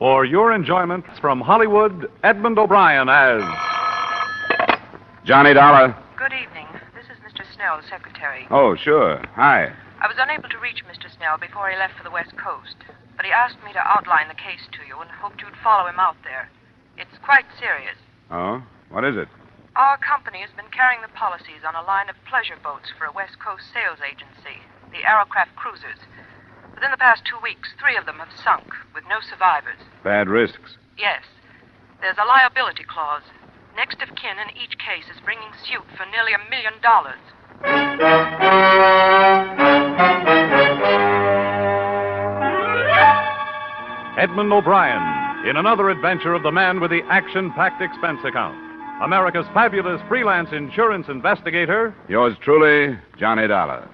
For your enjoyment, from Hollywood, Edmund O'Brien as Johnny Dollar. Good evening. This is Mr. Snell's secretary. Oh, sure. Hi. I was unable to reach Mr. Snell before he left for the West Coast, but he asked me to outline the case to you and hoped you'd follow him out there. It's quite serious. Oh? What is it? Our company has been carrying the policies on a line of pleasure boats for a West Coast sales agency, the Arrowcraft cruisers. Within the past 2 weeks, 3 of them have sunk, with no survivors. Bad risks. Yes. There's a liability clause. Next of kin in each case is bringing suit for nearly $1 million. Edmund O'Brien in another adventure of the man with the action-packed expense account. America's fabulous freelance insurance investigator. Yours truly, Johnny Dollar.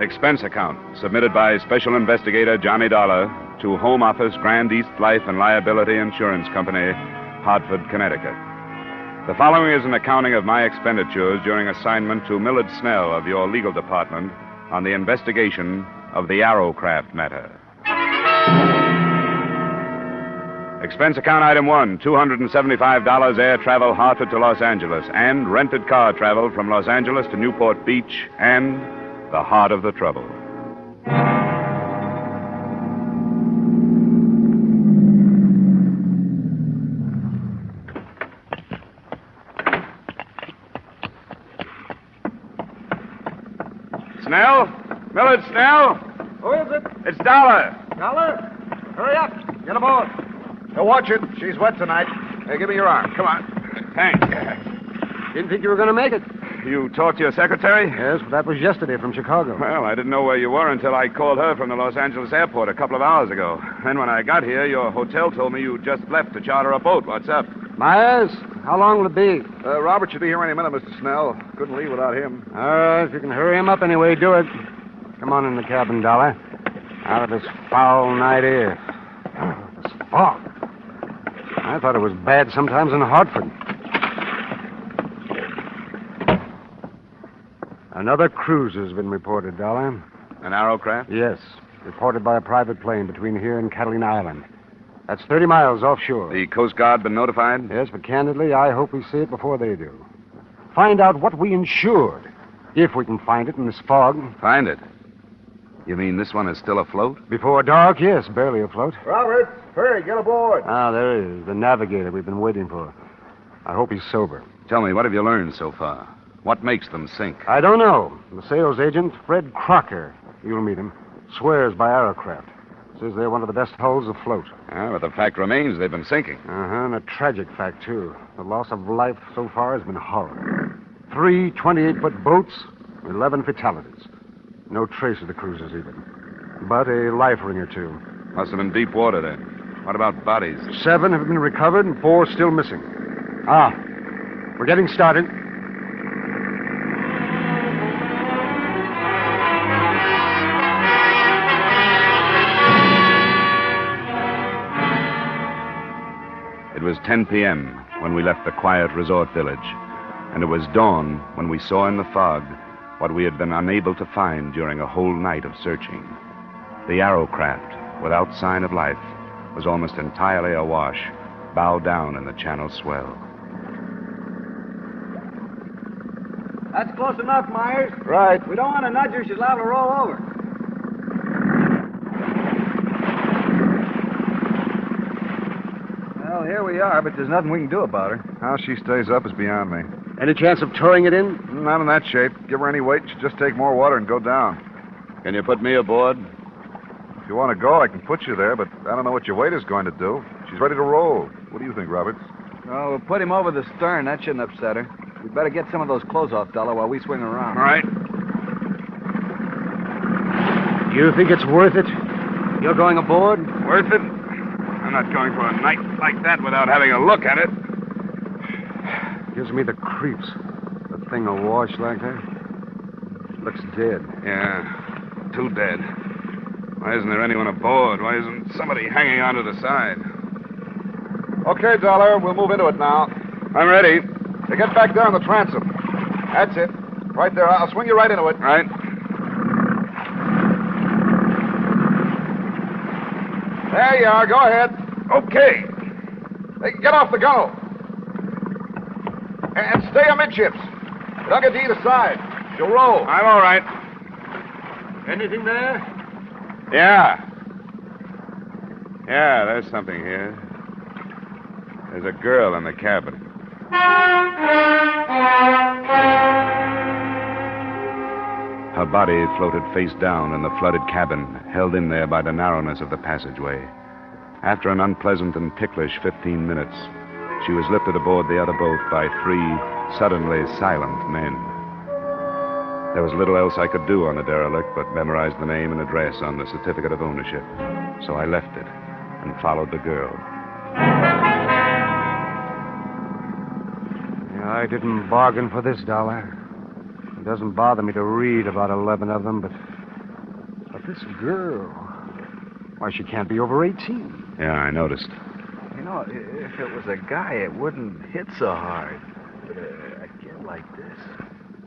Expense account submitted by Special Investigator Johnny Dollar to Home Office, Grand East Life and Liability Insurance Company, Hartford, Connecticut. The following is an accounting of my expenditures during assignment to Millard Snell of your legal department on the investigation of the Arrowcraft matter. Expense account item 1, $275 air travel Hartford to Los Angeles and rented car travel from Los Angeles to Newport Beach and the heart of the trouble. Snell? Millard Snell? Who is it? It's Dollar. Dollar? Hurry up. Get aboard. Now watch it. She's wet tonight. Hey, give me your arm. Come on. Thanks. Didn't think you were going to make it. You talked to your secretary? Yes, but that was yesterday from Chicago. Well, I didn't know where you were until I called her from the Los Angeles airport a couple of hours ago. Then when I got here, your hotel told me you just left to charter a boat. What's up? Myers, how long will it be? Robert should be here any minute, Mr. Snell. Couldn't leave without him. All right, if you can hurry him up anyway, do it. Come on in the cabin, Dollar. Out of this foul night air. This fog. I thought it was bad sometimes in Hartford. Another cruise has been reported, Dollar. An Arrowcraft? Yes. Reported by a private plane between here and Catalina Island. That's 30 miles offshore. The Coast Guard been notified? Yes, but candidly, I hope we see it before they do. Find out what we insured, if we can find it in this fog. Find it? You mean this one is still afloat? Before dark, yes, barely afloat. Robert, hurry, get aboard. Ah, there he is, the navigator we've been waiting for. I hope he's sober. Tell me, what have you learned so far? What makes them sink? I don't know. The sales agent, Fred Crocker, you'll meet him, swears by Arrowcraft. Says they're one of the best hulls afloat. Ah, but the fact remains they've been sinking. Uh-huh, and a tragic fact, too. The loss of life so far has been horrible. 3 28-foot boats, 11 fatalities. No trace of the cruisers, even. But a life ring or 2. Must have been deep water, then. What about bodies? 7 have been recovered and 4 still missing. Ah, we're getting started. It was 10 p.m. when we left the quiet resort village, and it was dawn when we saw in the fog what we had been unable to find during a whole night of searching. The Arrowcraft, without sign of life, was almost entirely awash, bow down in the channel swell. That's close enough, Myers. Right. We don't want to nudge her. She's liable to roll over. Well, here we are, but there's nothing we can do about her. How she stays up is beyond me. Any chance of towing it in? Not in that shape. Give her any weight, she'll just take more water and go down. Can you put me aboard? If you want to go, I can put you there, but I don't know what your weight is going to do. She's ready to roll. What do you think, Roberts? Oh, we'll put him over the stern. That shouldn't upset her. We'd better get some of those clothes off, Dollar, while we swing around. All right. You think it's worth it? You're going aboard? Worth it? I'm not going for a night like that without having a look at it. Gives me the creeps. The thing awash like that? Looks dead. Yeah, too dead. Why isn't there anyone aboard? Why isn't somebody hanging onto the side? Okay, Dollar, we'll move into it now. I'm ready. Now get back there on the transom. That's it. Right there. I'll swing you right into it. Right. There you are. Go ahead. Okay. Hey, get off the gunwale. And stay amidships. Don't get to either side. She'll roll. I'm all right. Anything there? Yeah. Yeah, there's something here. There's a girl in the cabin. Her body floated face down in the flooded cabin, held in there by the narrowness of the passageway. After an unpleasant and ticklish 15 minutes, she was lifted aboard the other boat by 3 suddenly silent men. There was little else I could do on the derelict but memorize the name and address on the certificate of ownership. So I left it and followed the girl. Yeah, I didn't bargain for this, Dollar. It doesn't bother me to read about 11 of them, but this girl, why, she can't be over 18. Yeah, I noticed. You know, if it was a guy, it wouldn't hit so hard. But a kid like this,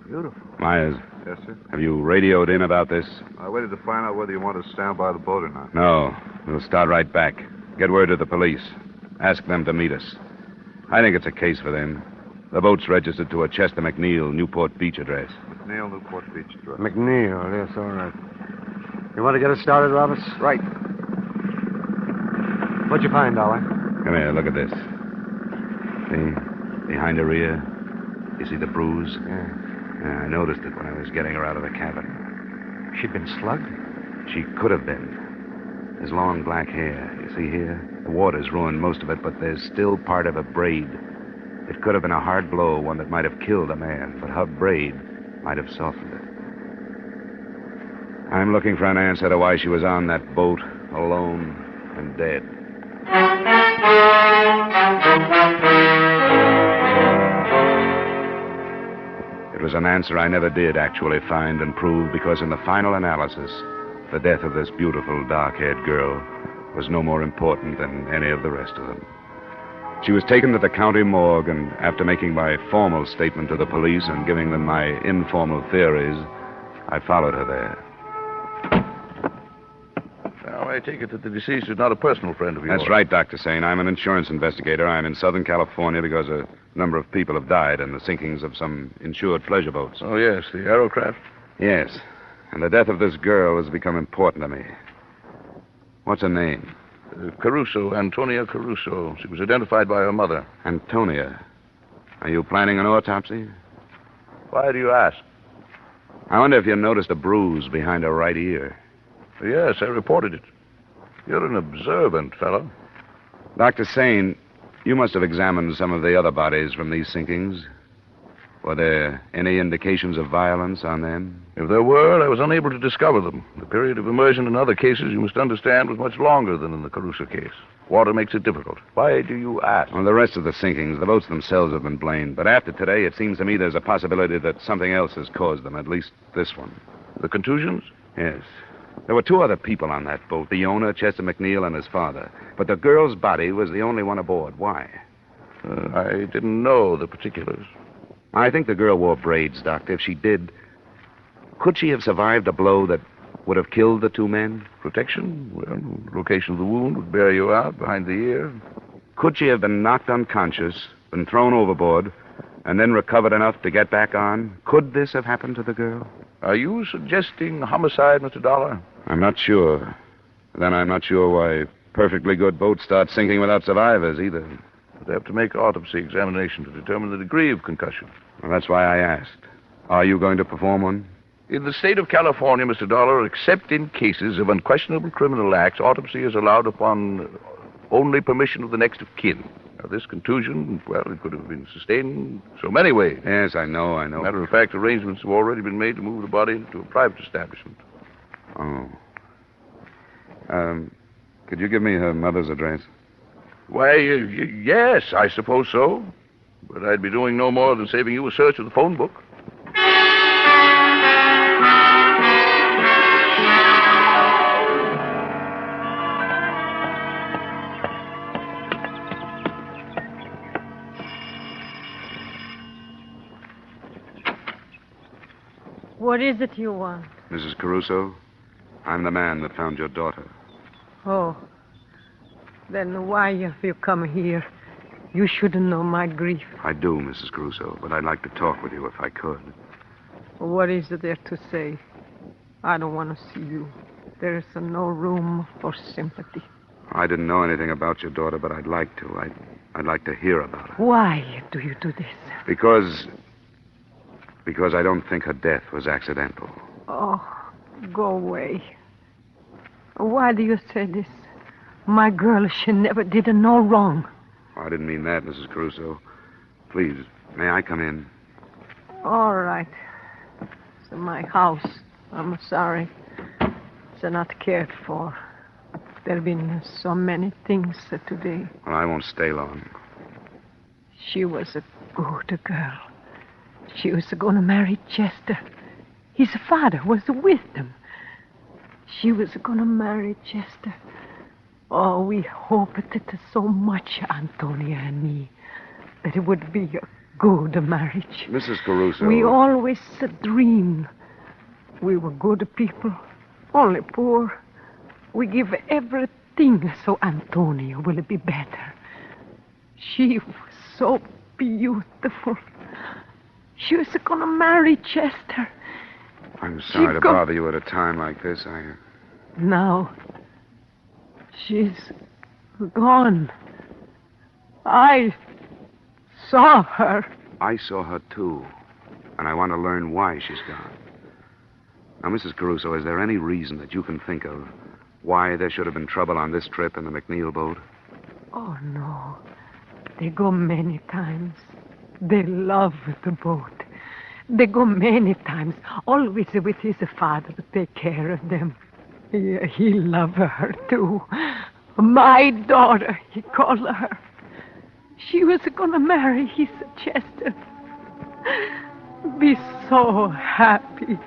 beautiful. Myers, Yes, sir? have you radioed in about this? I waited to find out whether you want to stand by the boat or not. No. We'll start right back. Get word to the police. Ask them to meet us. I think it's a case for them. The boat's registered to a Chester McNeil, Newport Beach address. McNeil, Newport Beach address. McNeil, yes, all right. You want to get us started, Roberts? Right. What'd you find, Dollar? Come here, look at this. See? Behind her ear. You see the bruise? Yeah. I noticed it when I was getting her out of the cabin. She'd been slugged? She could have been. There's long black hair. You see here? The water's ruined most of it, but there's still part of a braid. It could have been a hard blow, one that might have killed a man, but her braid might have softened it. I'm looking for an answer to why she was on that boat, alone and dead. It was an answer I never did actually find and prove, because in the final analysis, the death of this beautiful, dark-haired girl was no more important than any of the rest of them. She was taken to the county morgue, and after making my formal statement to the police and giving them my informal theories, I followed her there. Now, I take it that the deceased is not a personal friend of yours. That's right, Dr. Sane. I'm an insurance investigator. I'm in Southern California because a number of people have died in the sinkings of some insured pleasure boats. Oh, yes, the Arrowcraft? Yes. And the death of this girl has become important to me. What's her name? Caruso, Antonia Caruso. She was identified by her mother. Antonia. Are you planning an autopsy? Why do you ask? I wonder if you noticed a bruise behind her right ear. Yes, I reported it. You're an observant fellow. Dr. Sane, you must have examined some of the other bodies from these sinkings. Were there any indications of violence on them? If there were, I was unable to discover them. The period of immersion in other cases, you must understand, was much longer than in the Caruso case. Water makes it difficult. Why do you ask? On the rest of the sinkings, the boats themselves have been blamed. But after today, it seems to me there's a possibility that something else has caused them, at least this one. The contusions? Yes. There were 2 other people on that boat, the owner, Chester McNeil, and his father. But the girl's body was the only one aboard. Why? I didn't know the particulars. I think the girl wore braids, Doctor. If she did, could she have survived a blow that would have killed the 2 men? Protection? Well, location of the wound would bear you out behind the ear. Could she have been knocked unconscious, been thrown overboard, and then recovered enough to get back on? Could this have happened to the girl? Are you suggesting homicide, Mr. Dollar? I'm not sure. Then I'm not sure why perfectly good boats start sinking without survivors, either. They have to make autopsy examination to determine the degree of concussion. Well, that's why I asked. Are you going to perform one? In the state of California, Mr. Dollar, except in cases of unquestionable criminal acts, autopsy is allowed upon only permission of the next of kin. Now, this contusion, well, it could have been sustained so many ways. Yes, I know. Matter of fact, arrangements have already been made to move the body to a private establishment. Oh. Could you give me her mother's address? Why, yes, I suppose so. But I'd be doing no more than saving you a search of the phone book. What is it you want? Mrs. Caruso, I'm the man that found your daughter. Oh. Then why have you come here? You shouldn't know my grief. I do, Mrs. Caruso, but I'd like to talk with you if I could. What is there to say? I don't want to see you. There is no room for sympathy. I didn't know anything about your daughter, but I'd like to. I'd like to hear about her. Why do you do this? Because I don't think her death was accidental. Oh, go away. Why do you say this? My girl, she never did no wrong. I didn't mean that, Mrs. Caruso. Please, may I come in? All right. It's my house. I'm sorry. It's not cared for. There have been so many things today. Well, I won't stay long. She was a good girl. She was going to marry Chester. His father was with them. She was going to marry Chester. Oh, we hoped it so much, Antonia and me, that it would be a good marriage. Mrs. Caruso. We always dreamed. We were good people, only poor. We give everything so Antonia will be better. She was so beautiful. She was going to marry Chester. I'm sorry to bother you at a time like this. Now, she's gone. I saw her. I saw her, too. And I want to learn why she's gone. Now, Mrs. Caruso, is there any reason that you can think of why there should have been trouble on this trip in the McNeil boat? Oh, no. They go many times. They love the boat. They go many times, always with his father to take care of them. He loved her, too. My daughter, he called her. She was going to marry his Chester. Be so happy.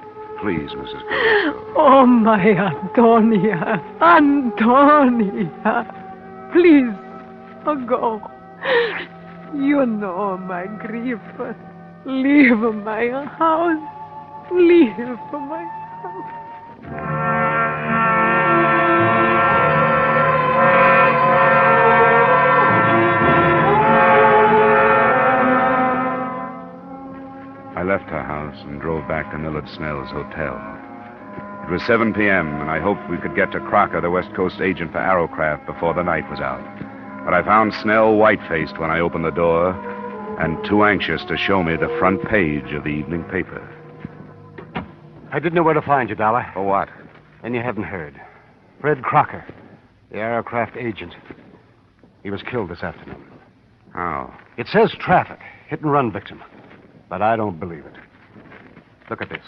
Please, Mrs. Caruso. Oh, my Antonia. Antonia. Please, go. You know my grief. Leave my house. Leave my house. I left her house and drove back to Millard Snell's hotel. It was 7 p.m., and I hoped we could get to Crocker, the West Coast agent for Arrowcraft, before the night was out. But I found Snell white-faced when I opened the door and too anxious to show me the front page of the evening paper. I didn't know where to find you, Dollar. For what? And you haven't heard. Fred Crocker, the Arrowcraft agent. He was killed this afternoon. How? It says traffic, hit-and-run victim. But I don't believe it. Look at this.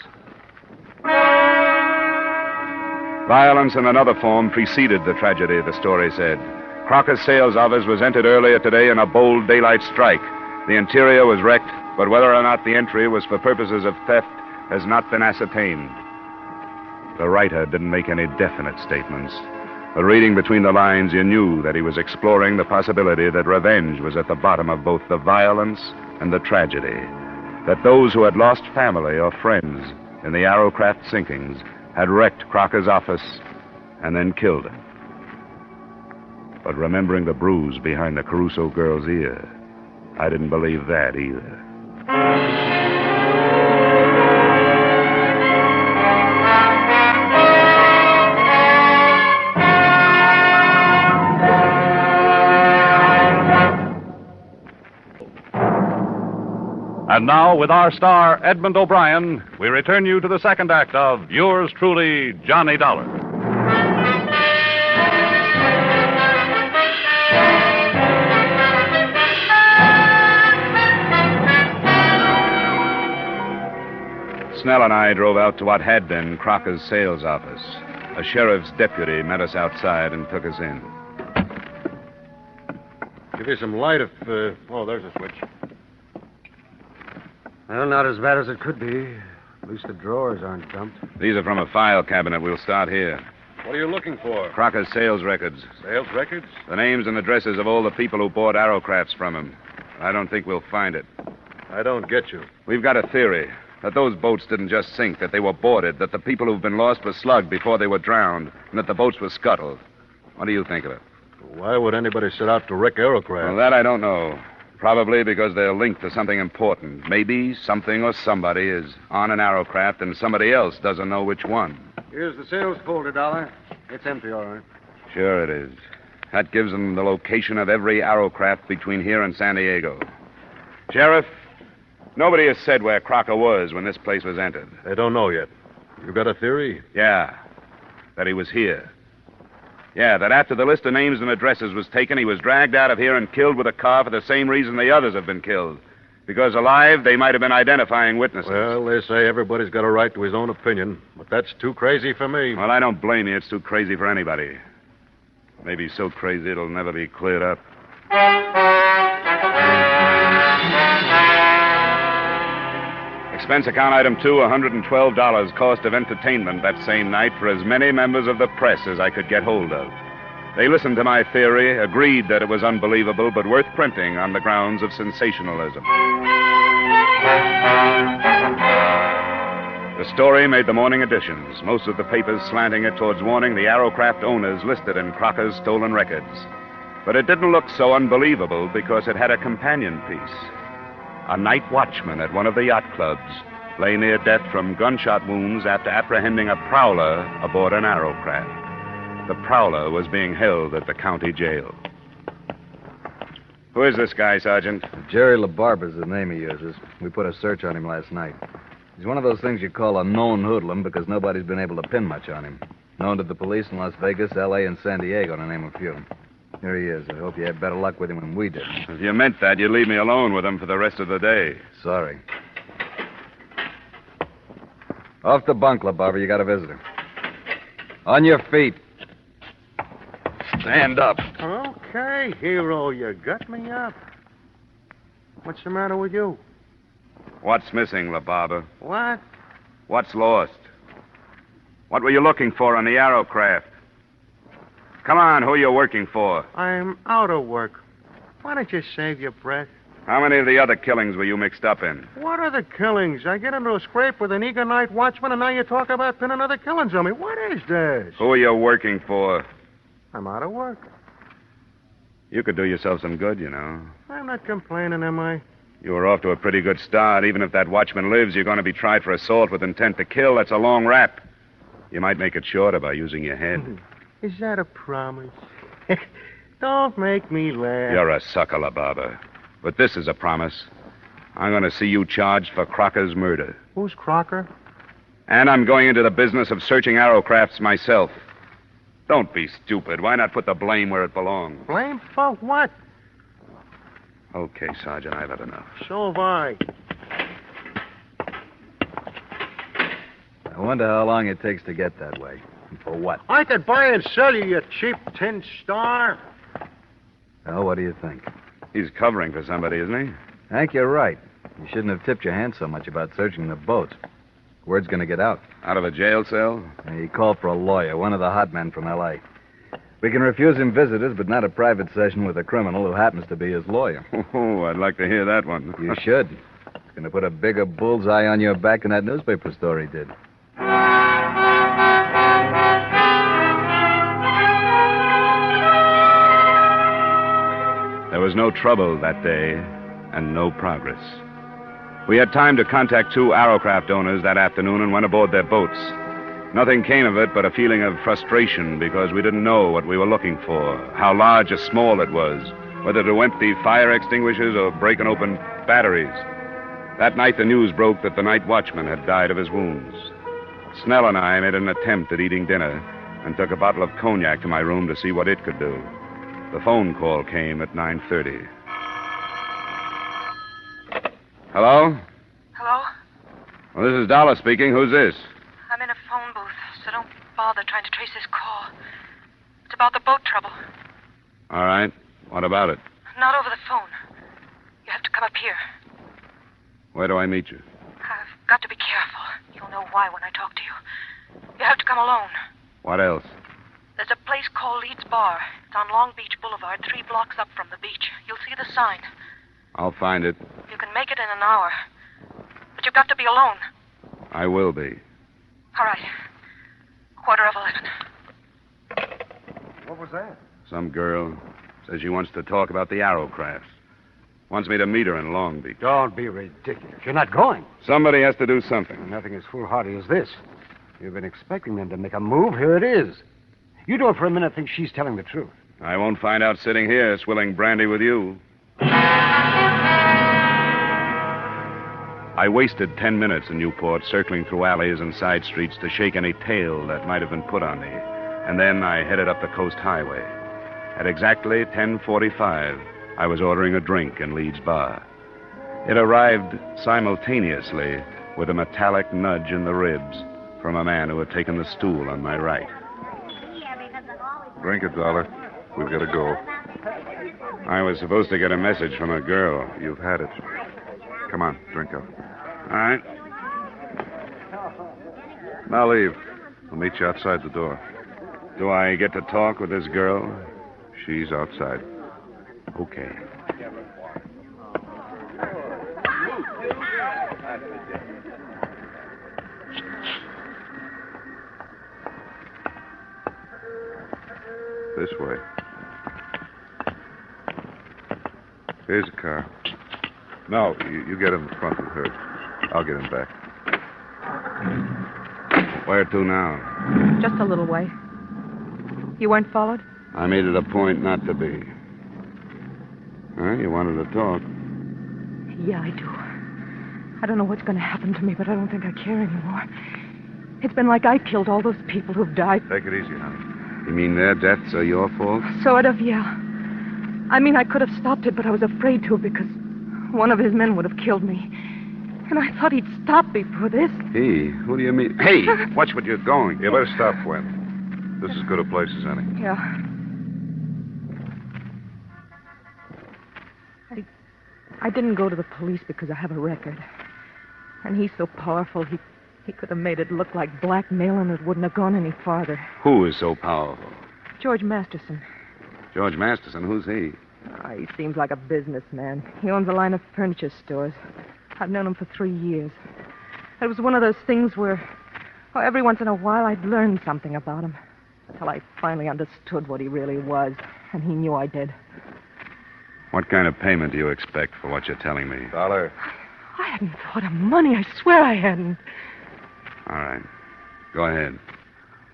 Violence in another form preceded the tragedy, the story said. Crocker's sales office was entered earlier today in a bold daylight strike. The interior was wrecked, but whether or not the entry was for purposes of theft has not been ascertained. The writer didn't make any definite statements, but reading between the lines, you knew that he was exploring the possibility that revenge was at the bottom of both the violence and the tragedy, that those who had lost family or friends in the Arrowcraft sinkings had wrecked Crocker's office and then killed him. But remembering the bruise behind the Caruso girl's ear, I didn't believe that either. And now, with our star, Edmund O'Brien, we return you to the second act of yours truly, Johnny Dollar. Snell and I drove out to what had been Crocker's sales office. A sheriff's deputy met us outside and took us in. Give you some light if... Oh, there's a switch. Well, not as bad as it could be. At least the drawers aren't dumped. These are from a file cabinet. We'll start here. What are you looking for? Crocker's sales records. Sales records? The names and addresses of all the people who bought Arrowcrafts from him. I don't think we'll find it. I don't get you. We've got a theory. That those boats didn't just sink, that they were boarded, that the people who've been lost were slugged before they were drowned, and that the boats were scuttled. What do you think of it? Why would anybody set out to wreck Arrowcraft? Well, that I don't know. Probably because they're linked to something important. Maybe something or somebody is on an Arrowcraft and somebody else doesn't know which one. Here's the sales folder, Dollar. It's empty, all right. Sure it is. That gives them the location of every Arrowcraft between here and San Diego. Sheriff, nobody has said where Crocker was when this place was entered. They don't know yet. You got a theory? Yeah, that he was here. Yeah, that after the list of names and addresses was taken, he was dragged out of here and killed with a car for the same reason the others have been killed. Because alive, they might have been identifying witnesses. Well, they say everybody's got a right to his own opinion, but that's too crazy for me. Well, I don't blame you. It's too crazy for anybody. Maybe so crazy it'll never be cleared up. Expense account item 2, $112 cost of entertainment that same night for as many members of the press as I could get hold of. They listened to my theory, agreed that it was unbelievable, but worth printing on the grounds of sensationalism. The story made the morning editions, most of the papers slanting it towards warning the Arrowcraft owners listed in Crocker's stolen records. But it didn't look so unbelievable because it had a companion piece. A night watchman at one of the yacht clubs lay near death from gunshot wounds after apprehending a prowler aboard an Arrowcraft. The prowler was being held at the county jail. Who is this guy, Sergeant? Jerry LaBarber's the name he uses. We put a search on him last night. He's one of those things you call a known hoodlum because nobody's been able to pin much on him. Known to the police in Las Vegas, L.A., and San Diego, to name a few. Here he is. I hope you had better luck with him than we did. If you meant that, you'd leave me alone with him for the rest of the day. Sorry. Off the bunk, LaBarber. You got a visitor. On your feet. Stand up. Okay, hero, you got me up. What's the matter with you? What's missing, LaBarber? What? What's lost? What were you looking for on the Arrowcraft? Come on, who are you working for? I'm out of work. Why don't you save your breath? How many of the other killings were you mixed up in? What are the killings? I get into a scrape with an eager night watchman, and now you talk about pinning other killings on me. What is this? Who are you working for? I'm out of work. You could do yourself some good, you know. I'm not complaining, am I? You were off to a pretty good start. Even if that watchman lives, you're going to be tried for assault with intent to kill. That's a long rap. You might make it shorter by using your head. Is that a promise? Don't make me laugh. You're a sucker, LaBarber. But this is a promise. I'm going to see you charged for Crocker's murder. Who's Crocker? And I'm going into the business of searching Arrowcrafts myself. Don't be stupid. Why not put the blame where it belongs? Blame for what? Okay, Sergeant, I've had enough. So have I. I wonder how long it takes to get that way. And for what? I could buy and sell you, you cheap tin star. Well, what do you think? He's covering for somebody, isn't he? Hank, you're right. You shouldn't have tipped your hand so much about searching the boats. Word's going to get out. Out of a jail cell? He called for a lawyer, one of the hot men from L.A. We can refuse him visitors, but not a private session with a criminal who happens to be his lawyer. Oh, I'd like to hear that one. You should. It's going to put a bigger bullseye on your back than that newspaper story did. There was no trouble that day, and no progress. We had time to contact 2 Arrowcraft owners that afternoon and went aboard their boats. Nothing came of it but a feeling of frustration because we didn't know what we were looking for, how large or small it was, whether to empty fire extinguishers or break and open batteries. That night the news broke that the night watchman had died of his wounds. Snell and I made an attempt at eating dinner and took a bottle of cognac to my room to see what it could do. The phone call came at 9:30. Hello? Hello? Well, this is Dollar speaking. Who's this? I'm in a phone booth, so don't bother trying to trace this call. It's about the boat trouble. All right. What about it? Not over the phone. You have to come up here. Where do I meet you? I've got to be careful. You'll know why when I talk to you. You have to come alone. What else? There's a place called Leeds Bar. It's on Long Beach Boulevard, 3 blocks up from the beach. You'll see the sign. I'll find it. You can make it in an hour. But you've got to be alone. I will be. All right. 11:15. What was that? Some girl says she wants to talk about the Arrowcrafts. Wants me to meet her in Long Beach. Don't be ridiculous. You're not going. Somebody has to do something. Nothing as foolhardy as this. You've been expecting them to make a move. Here it is. You don't for a minute think she's telling the truth. I won't find out sitting here swilling brandy with you. I wasted 10 minutes in Newport circling through alleys and side streets to shake any tail that might have been put on me. And then I headed up the Coast Highway. At exactly 10:45, I was ordering a drink in Leeds Bar. It arrived simultaneously with a metallic nudge in the ribs from a man who had taken the stool on my right. Drink it, Dollar. We've got to go. I was supposed to get a message from a girl. You've had it. Come on, drink up. All right. Now leave. I'll meet you outside the door. Do I get to talk with this girl? She's outside. Okay. This way. Here's a car. No, you get in the front with her. I'll get in back. Where to now? Just a little way. You weren't followed? I made it a point not to be. Huh? You wanted to talk. Yeah, I do. I don't know what's going to happen to me, but I don't think I care anymore. It's been like I killed all those people who've died. Take it easy, honey. You mean their deaths are your fault? Sort of, yeah. I mean, I could have stopped it, but I was afraid to because one of his men would have killed me. And I thought he'd stop me for this. He? Who do you mean? Hey, watch what you're going. You better stop, Gwen. This is as good a place as any. Yeah. I didn't go to the police because I have a record. And he's so powerful, he could have made it look like blackmail and it wouldn't have gone any farther. Who is so powerful? George Masterson. George Masterson? Who's he? He seems like a businessman. He owns a line of furniture stores. I've known him for 3 years. It was one of those things where, every once in a while I'd learn something about him. Until I finally understood what he really was. And he knew I did. What kind of payment do you expect for what you're telling me? Dollar. I hadn't thought of money. I swear I hadn't. All right. Go ahead.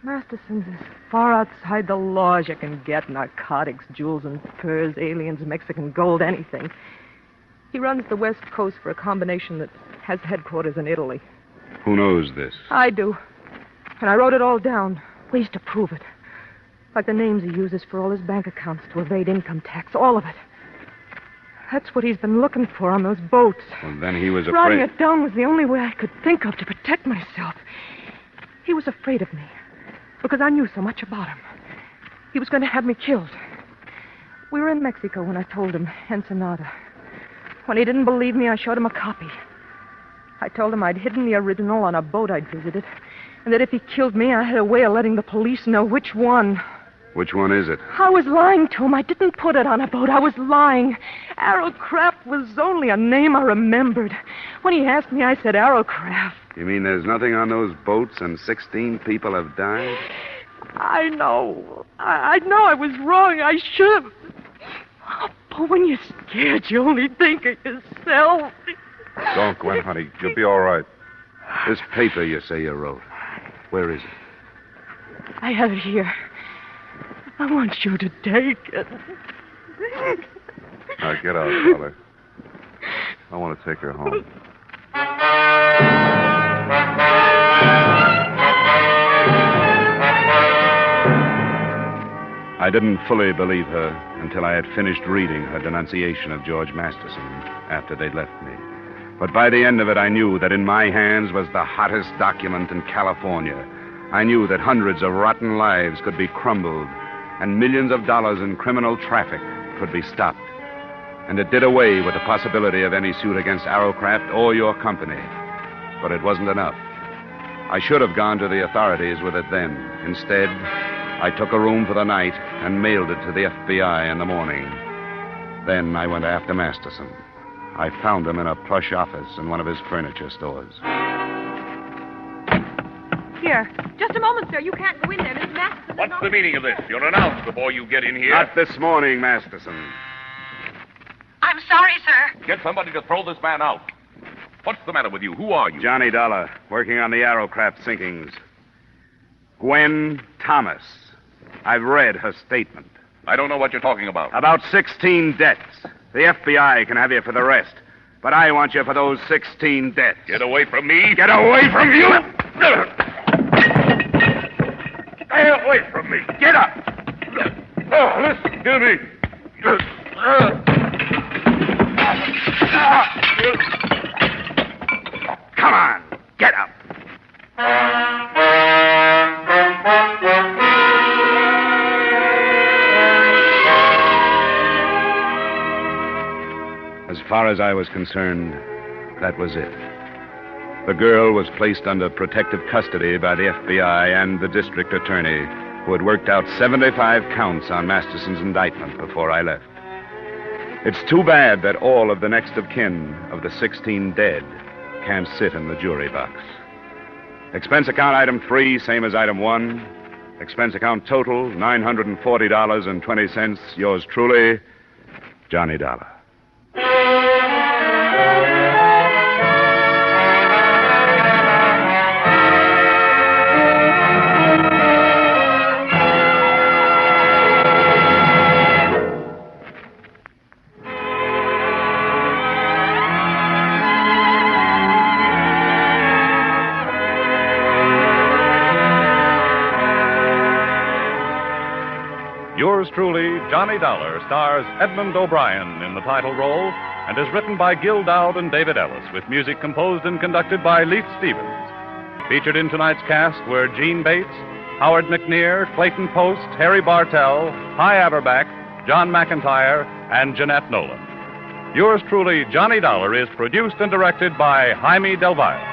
Masterson's as far outside the law as you can get. Narcotics, jewels and furs, aliens, Mexican gold, anything. He runs the West Coast for a combination that has headquarters in Italy. Who knows this? I do. And I wrote it all down. Ways to prove it. Like the names he uses for all his bank accounts to evade income tax. All of it. That's what he's been looking for on those boats. Well, then he was Writing afraid... it down was the only way I could think of to protect myself. He was afraid of me. Because I knew so much about him. He was going to have me killed. We were in Mexico when I told him, Ensenada. When he didn't believe me, I showed him a copy. I told him I'd hidden the original on a boat I'd visited, and that if he killed me, I had a way of letting the police know which one. Which one is it? I was lying to him. I didn't put it on a boat. I was lying. Arrowcraft was only a name I remembered. When he asked me, I said Arrowcraft. You mean there's nothing on those boats and 16 people have died? I know. I know I was wrong. I should have. Oh, but when you're scared, you only think of yourself. Don't, Gwen, honey. You'll be all right. This paper you say you wrote, where is it? I have it here. I want you to take it. Now, get out, Dollar. I want to take her home. I didn't fully believe her until I had finished reading her denunciation of George Masterson after they'd left me. But by the end of it, I knew that in my hands was the hottest document in California. I knew that hundreds of rotten lives could be crumbled and millions of dollars in criminal traffic could be stopped. And it did away with the possibility of any suit against Arrowcraft or your company. But it wasn't enough. I should have gone to the authorities with it then. Instead, I took a room for the night and mailed it to the FBI in the morning. Then I went after Masterson. I found him in a plush office in one of his furniture stores. here. Just a moment, sir. You can't go in there. Miss Masterson. What's the meaning of this? You're announced before you get in here. Not this morning, Masterson. I'm sorry, sir. Get somebody to throw this man out. What's the matter with you? Who are you? Johnny Dollar, working on the Arrowcraft sinkings. Gwen Thomas. I've read her statement. I don't know what you're talking about. About 16 deaths. The FBI can have you for the rest. But I want you for those 16 deaths. Get away from me. Get away from you! Stay away from me. Get up! Listen to me. Come on, get up. As far as I was concerned, that was it. The girl was placed under protective custody by the FBI and the district attorney, who had worked out 75 counts on Masterson's indictment before I left. It's too bad that all of the next of kin of the 16 dead can't sit in the jury box. Expense account item 3, same as item 1. Expense account total, $940.20. Yours truly, Johnny Dollar. Yours truly, Johnny Dollar, stars Edmund O'Brien in the title role and is written by Gil Dowd and David Ellis, with music composed and conducted by Leith Stevens. Featured in tonight's cast were Gene Bates, Howard McNear, Clayton Post, Harry Bartell, Hy Averback, John McIntyre, and Jeanette Nolan. Yours truly, Johnny Dollar, is produced and directed by Jaime Del Valle.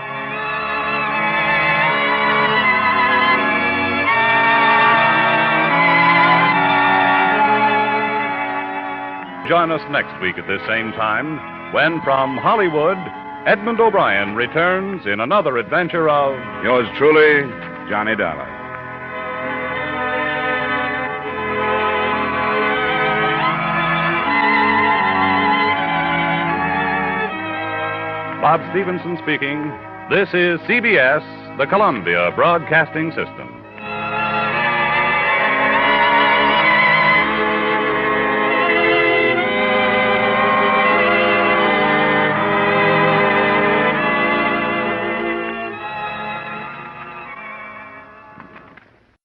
Join us next week at this same time when, from Hollywood, Edmund O'Brien returns in another adventure of... Yours truly, Johnny Dollar. Bob Stevenson speaking. This is CBS, the Columbia Broadcasting System.